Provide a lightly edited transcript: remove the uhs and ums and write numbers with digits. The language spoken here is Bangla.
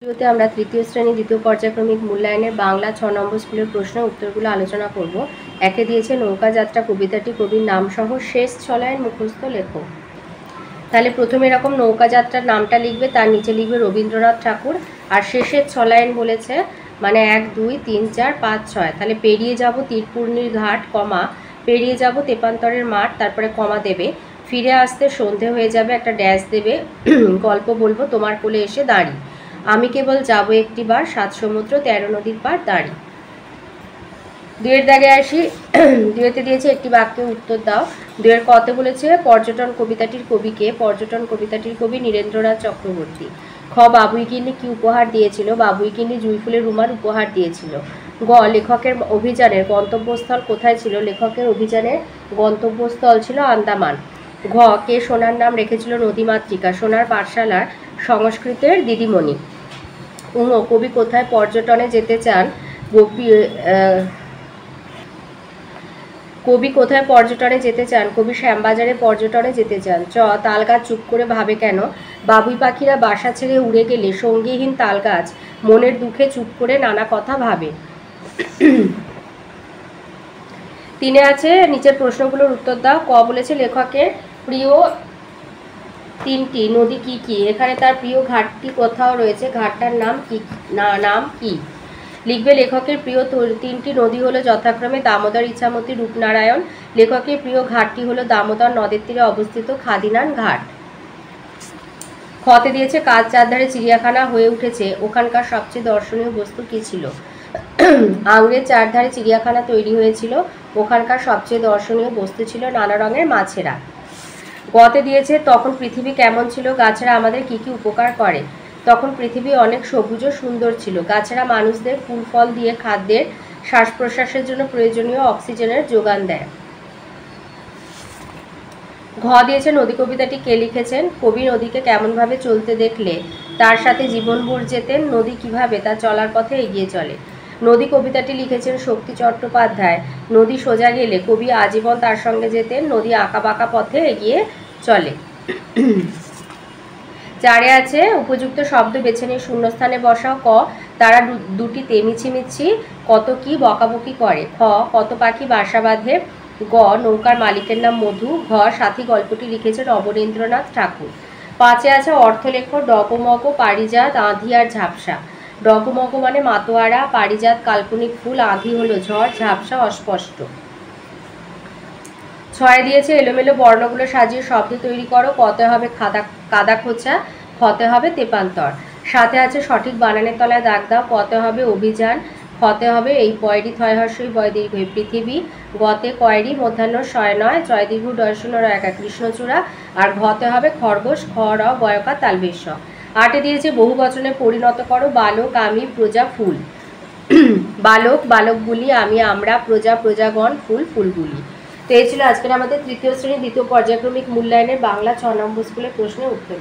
ভিডিওতে আমরা তৃতীয় শ্রেণী দ্বিতীয় পর্যায়ক্রমিক মূল্যায়নের বাংলা 6 নম্বর স্কুলের প্রশ্নের উত্তরগুলো আলোচনা করব। একে দিয়েছে নৌকা যাত্রা কবিতাটি কবির নাম সহ শেষ 6 লাইন মুখস্থ লেখো। তাহলে প্রথমে এরকম নৌকা যাত্রার নামটা লিখবে, তার নিচে লিখবে রবীন্দ্রনাথ ঠাকুর, আর শেষের 6 লাইন বলেছে মানে 1 2 3 4 5 6। তাহলে পেরিয়ে যাব তীরপূর্ণির ঘাট, কমা পেরিয়ে যাব তেপান্তরের মাঠ, তারপরে কমা দেবে, ফিরে আসতে সন্ধে হয়ে যাবে, একটা ড্যাশ দেবে, গল্প বলবো তোমার কোলে এসে দাঁড়ি, আমি কেবল যাবো একটিবার, 7 সমুদ্র 13 নদীর পার দাঁড়ি। দুয়ের দাগে আসি। দুয়েতে দিয়েছে একটি বাক্যে উত্তর দাও। দুয়ের কতে বলেছে পর্যটন কবিতাটির কবিকে, পর্যটন কবিতাটির কবি নীরেন্দ্রনাথ চক্রবর্তী। খ বাবুইগিন্নি কি উপহার দিয়েছিল, বাবুইগিন্নি জুঁই ফুলের রুমাল উপহার দিয়েছিল। গ লেখকের অভিযানের গন্তব্যস্থল কোথায় ছিল, লেখকের অভিযানের গন্তব্যস্থল ছিল আন্দামান। ঘ কে সোনার নাম রেখেছিল নদীমাতৃকা, সোনার পাঠশালার সংস্কৃতের দিদিমণি। কবি কোথায় পর্যটনে যেতে চান, কবি কোথায় পর্যটনে যেতে চান, কবি শ্যামবাজারে পর্যটনে যেতে চান। চ তালগাছ চুপ করে ভাবে কেন, বাবুই পাখিরা বাসা ছেড়ে উড়ে গেলে সঙ্গীহীন তালগাছ মনের দুঃখে চুপ করে নানা কথা ভাবে। তিনে আছে নিচের প্রশ্নগুলোর উত্তর দাও। ক বলেছে লেখকের প্রিয় 3টি নদী কি কি, এখানে তার প্রিয় ঘাটটি কোথাও রয়েছে, ঘাটটার নাম কি নাম কি। লিখবে লেখকের প্রিয় 3টি নদী হলো যথাক্রমে দামোদর, ইছামতি, রূপনারায়ণ। লেখকের প্রিয় ঘাটটি হলো দামোদর নদের তীরে অবস্থিত খাদিনান ঘাট। খতে দিয়েছে কাজ চারধারে চিড়িয়াখানা হয়ে উঠেছে, ওখানকার সবচেয়ে দর্শনীয় বস্তু কি ছিল। আঙুরের চারধারে চিড়িয়াখানা তৈরি হয়েছিল, ওখানকার সবচেয়ে দর্শনীয় বস্তু ছিল নানা রঙের মাছেরা। গতে দিয়েছে তখন পৃথিবী কেমন ছিল, গাছেরা আমাদের কি কি উপকার করে। তখন পৃথিবী অনেক সবুজ ও সুন্দর ছিল, গাছেরা মানুষদের ফুল ফল দিয়ে খাদ্যের, শ্বাস প্রশ্বাসের জন্য প্রয়োজনীয় অক্সিজেনের যোগান দেয়। ঘ দিয়েছে নদী কবিতাটি কে লিখেছেন, কবি নদীকে কেমনভাবে চলতে দেখলে তার সাথে জীবনভর যেতেন, নদী কিভাবে তার চলার পথে এগিয়ে চলে। নদী কবিতাটি লিখেছেন শক্তি চট্টোপাধ্যায়। নদী সোজা গেলে কবি আজীবন তার সঙ্গে যেতেন, নদী আঁকা বাঁকা পথে এগিয়ে চলে। চারে আছে উপযুক্ত শব্দ বেছে নিয়ে শূন্যস্থানে বসাও। ক তারা দুটিতে মিছিমিছি কত কি বকাবকি করে। খ কত পাখি বাসা বাঁধে। গ নৌকার মালিকের নাম মধু। ঘ সাথী গল্পটি লিখেছেন অবনীন্দ্রনাথ ঠাকুর। 5-এ আছে অর্থ লেখো। ডগমগ পারিজাত, আঁধি আর ঝাপসা। ডগমগ মানে মাতোয়ারা, পারিজাত কাল্পনিক ফুল, আঁধি হলো ঝড়, ঝাপসা অস্পষ্ট। 6 দিয়েছে এলোমেলো বর্ণগুলো সাজিয়ে শব্দ তৈরি করো। কতে হবে কাদা খোঁচা, খতে হবে তেপান্তর। 7-এ আছে সঠিক বানানের তলায় দাগ দাও। কতে হবে অভিযান, খতে হবে এই পয়রি থয় হর্ষই বয় দীর্ঘ পৃথিবী। গতে কয়রি মধ্যাহ্ন শয় নয়, চয় দীর্ঘ ডয়শূন্য র একা কৃষ্ণচূড়া। আর ঘতে হবে খরগোশ, খ র গয়কা তালবেশ। 8-এ দিয়েছে বহু বচনে পরিণত করো। বালক, আমি, প্রজা, ফুল। বালক বালকগুলি, আমি আমরা, প্রজা প্রজাগণ, ফুল ফুলগুলি। তো এই ছিল আজকের আমাদের তৃতীয় শ্রেণী দ্বিতীয় পর্যায়ক্রমিক মূল্যায়নের বাংলা 6 নম্বর স্কুলের প্রশ্নের উত্তর।